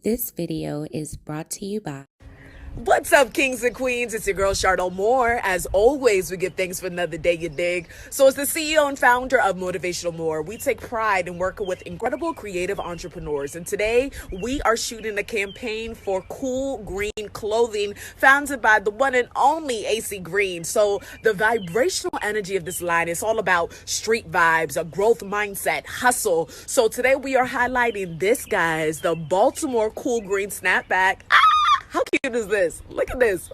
This video is brought to you by... What's up, kings and queens? It's your girl, Charlotte Moore. As always, we give thanks for another day, you dig? So as the CEO and founder of Motivational More, we take pride in working with incredible creative entrepreneurs. And today, we are shooting a campaign for cool green clothing founded by the one and only AC Green. So the vibrational energy of this line is all about street vibes, a growth mindset, hustle. So today, we are highlighting this, guys, the Baltimore Cool Green Snapback. How cute is this? Look at this.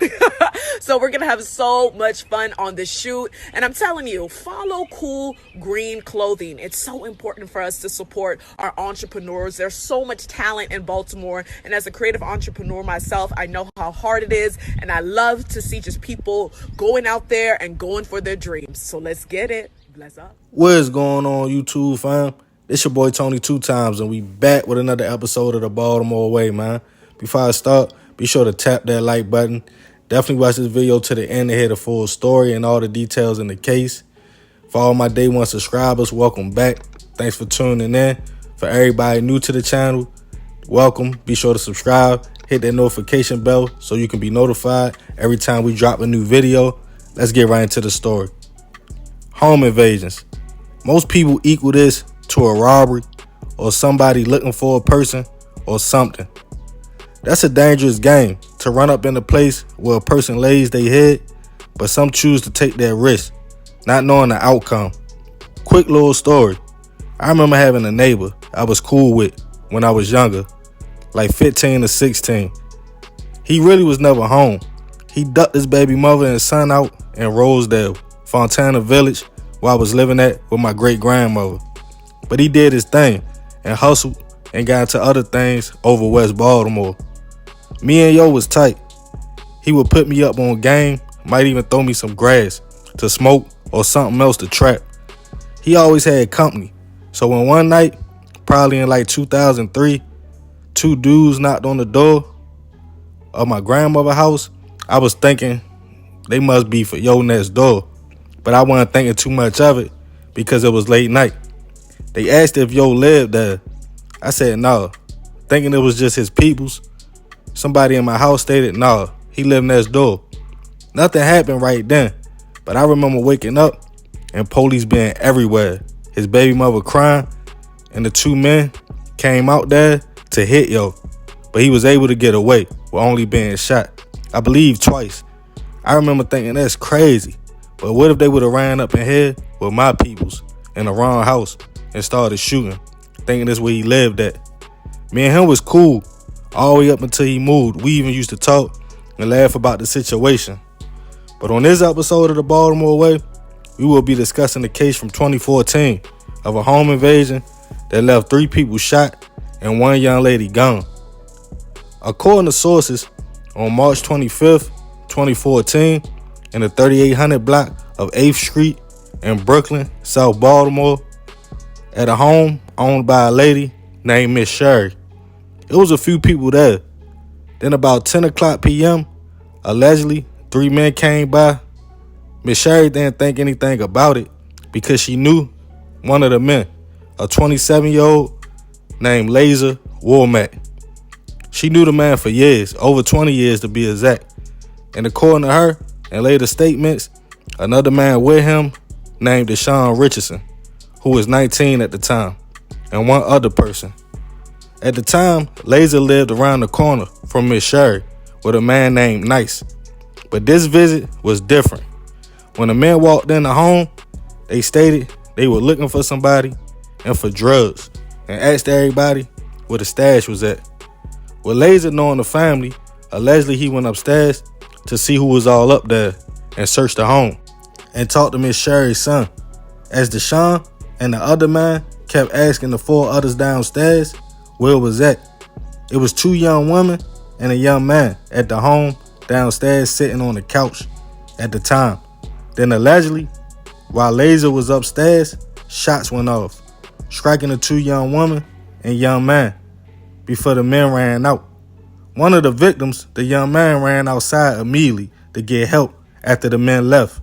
So we're going to have so much fun on the shoot. And I'm telling you, follow cool green clothing. It's so important for us to support our entrepreneurs. There's so much talent in Baltimore. And as a creative entrepreneur myself, I know how hard it is. And I love to see just people going out there and going for their dreams. So let's get it. Bless up. What is going on, YouTube fam? It's your boy Tony 2 Times, and we back with another episode of the Baltimore Way, man. Before I start, be sure to tap that like button. Definitely watch this video to the end to hear the full story and all the details in the case. For all my day one subscribers, welcome back. Thanks for tuning in. For everybody new to the channel, welcome. Be sure to subscribe. Hit that notification bell so you can be notified every time we drop a new video. Let's get right into the story. Home invasions. Most people equal this to a robbery or somebody looking for a person or something. That's a dangerous game, to run up in a place where a person lays their head, but some choose to take that risk, not knowing the outcome. Quick little story. I remember having a neighbor I was cool with when I was younger, like 15 or 16. He really was never home. He ducked his baby mother and son out in Rosedale, Fontana Village, where I was living at with my great-grandmother. But he did his thing and hustled and got into other things over West Baltimore. Me and Yo was tight. He would put me up on game, might even throw me some grass to smoke or something else to trap. He always had company. So when one night, probably in like 2003, two dudes knocked on the door of my grandmother's house, I was thinking they must be for Yo next door. But I wasn't thinking too much of it because it was late night. They asked if Yo lived there. I said no, thinking it was just his peoples. Somebody in my house stated, nah, he lived next door. Nothing happened right then, but I remember waking up and police being everywhere. His baby mother crying, and the two men came out there to hit Yo, but he was able to get away with only being shot, I believe twice. I remember thinking that's crazy, but what if they would have ran up in here with my peoples in the wrong house and started shooting, thinking that's where he lived at? Me and him was cool all the way up until he moved. We even used to talk and laugh about the situation. But on this episode of the Baltimore Way, we will be discussing the case from 2014 of a home invasion that left 3 people shot and 1 young lady gone. According to sources, on March 25th, 2014, in the 3800 block of 8th Street in Brooklyn, South Baltimore, at a home owned by a lady named Miss Sherry. It was a few people there. Then about 10 o'clock p.m., allegedly, 3 men came by. Miss Sherry didn't think anything about it because she knew one of the men, a 27-year-old named Laser Womack. She knew the man for years, over 20 years to be exact. And according to her and later statements, another man with him named Deshaun Richardson, who was 19 at the time, and one other person. At the time, Laser lived around the corner from Miss Sherry with a man named Nice. But this visit was different. When the men walked in the home, they stated they were looking for somebody and for drugs, and asked everybody where the stash was at. With Laser knowing the family, allegedly he went upstairs to see who was all up there and searched the home and talked to Miss Sherry's son. As Deshaun and the other man kept asking the 4 others downstairs where it was at, it was 2 young women and a young man at the home downstairs sitting on the couch at the time. Then allegedly, while Laser was upstairs, shots went off, striking the 2 young women and young man before the men ran out. One of the victims, the young man, ran outside immediately to get help after the men left.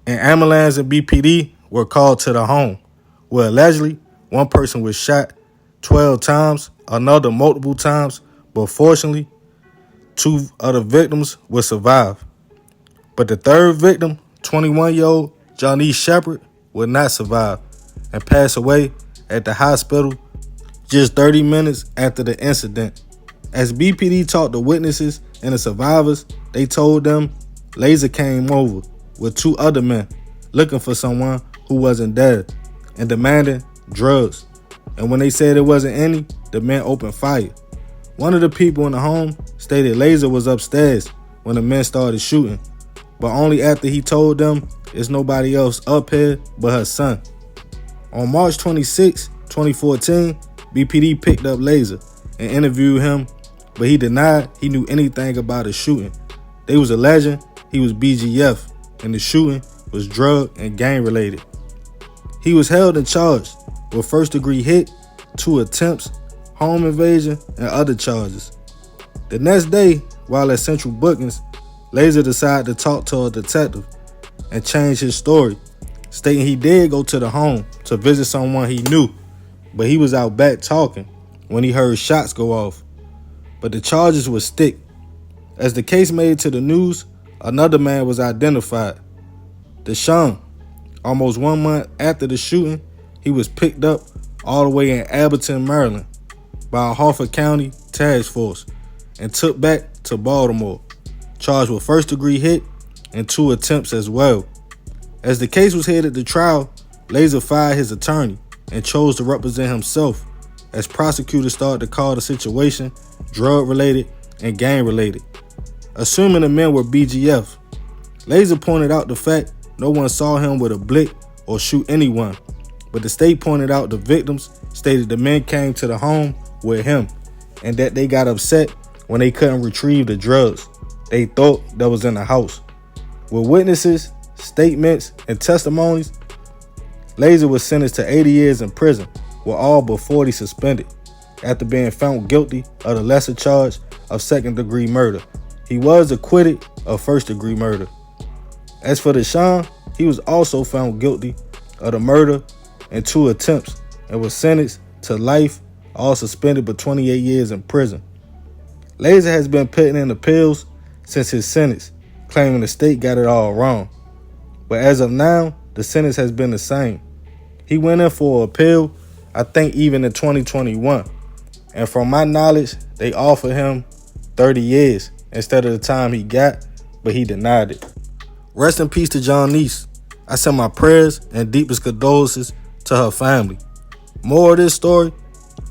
An ambulance and BPD were called to the home, where allegedly one person was shot 12 times, another multiple times, but fortunately, 2 other victims would survive. But the third victim, 21-year-old Johnny Shepard, would not survive and pass away at the hospital just 30 minutes after the incident. As BPD talked to witnesses and the survivors, they told them Laser came over with 2 other men looking for someone who wasn't dead and demanding drugs. And when they said there wasn't any, the men opened fire. One of the people in the home stated Laser was upstairs when the men started shooting, but only after he told them there's nobody else up here but her son. On March 26, 2014, BPD picked up Laser and interviewed him, but he denied he knew anything about the shooting. They was alleging he was BGF and the shooting was drug and gang related. He was held and charged with first-degree hit, 2 attempts, home invasion, and other charges. The next day, while at Central Bookings, Laser decided to talk to a detective and change his story, stating he did go to the home to visit someone he knew, but he was out back talking when he heard shots go off. But the charges would stick. As the case made it to the news, another man was identified. Deshaun. Almost 1 month after the shooting, he was picked up all the way in Abington, Maryland by a Harford County task force and took back to Baltimore, charged with first-degree hit and 2 attempts as well. As the case was headed to trial, Laser fired his attorney and chose to represent himself as prosecutors started to call the situation drug-related and gang-related. Assuming the men were BGF, Laser pointed out the fact no one saw him with a blick or shoot anyone, but the state pointed out the victims stated the men came to the home with him and that they got upset when they couldn't retrieve the drugs they thought that was in the house. With witnesses, statements, and testimonies, Laser was sentenced to 80 years in prison, with all but 40 suspended, after being found guilty of the lesser charge of second-degree murder. He was acquitted of first-degree murder. As for Deshaun, he was also found guilty of the murder and 2 attempts and was sentenced to life, all suspended but 28 years in prison. Laser has been putting in appeals since his sentence, claiming the state got it all wrong. But as of now, the sentence has been the same. He went in for an appeal, I think even in 2021. And from my knowledge, they offered him 30 years instead of the time he got, but he denied it. Rest in peace to Johnnice. I send my prayers and deepest condolences to her family. More of this story,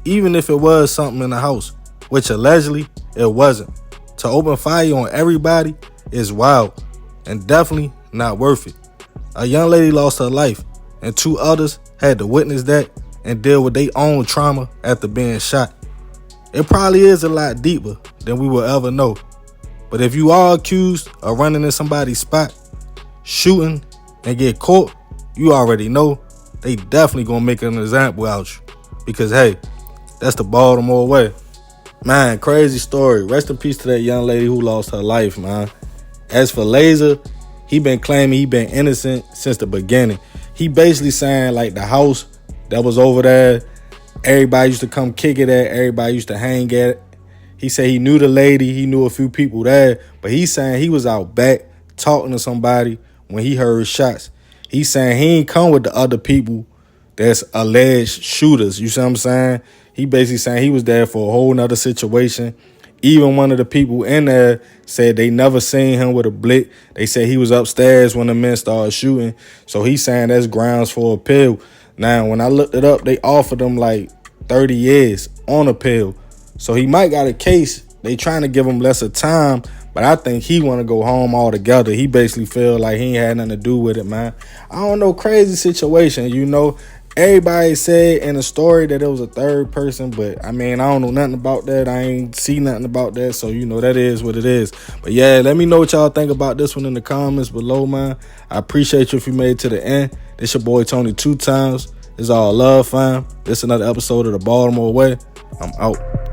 even if it was something in the house, which allegedly it wasn't, to open fire on everybody is wild and definitely not worth it. A young lady lost her life and 2 others had to witness that and deal with their own trauma after being shot. It probably is a lot deeper than we will ever know. But if you are accused of running in somebody's spot, shooting, and get caught, you already know they definitely gonna make an example out of you. Because hey, that's the Baltimore way. Man, crazy story. Rest in peace to that young lady who lost her life, man. As for Laser, he been claiming he been innocent since the beginning. He basically saying like the house that was over there, everybody used to come kick it at, everybody used to hang at it. He said he knew the lady, he knew a few people there, but he's saying he was out back talking to somebody when he heard shots. He's saying he ain't come with the other people that's alleged shooters. You see what I'm saying? He basically saying he was there for a whole nother situation. Even one of the people in there said they never seen him with a blick. They said he was upstairs when the men started shooting. So he's saying that's grounds for appeal. Now, when I looked it up, they offered him like 30 years on appeal. So he might got a case. They trying to give him lesser time, but I think he want to go home altogether. He basically feel like he ain't had nothing to do with it, man. I don't know, crazy situation, you know. Everybody said in the story that it was a third person, but I mean, I don't know nothing about that. I ain't see nothing about that, so you know, that is what it is. But yeah, let me know what y'all think about this one in the comments below, man. I appreciate you if you made it to the end. This your boy Tony 2 times. It's all love, fam. This another episode of the Baltimore Way. I'm out.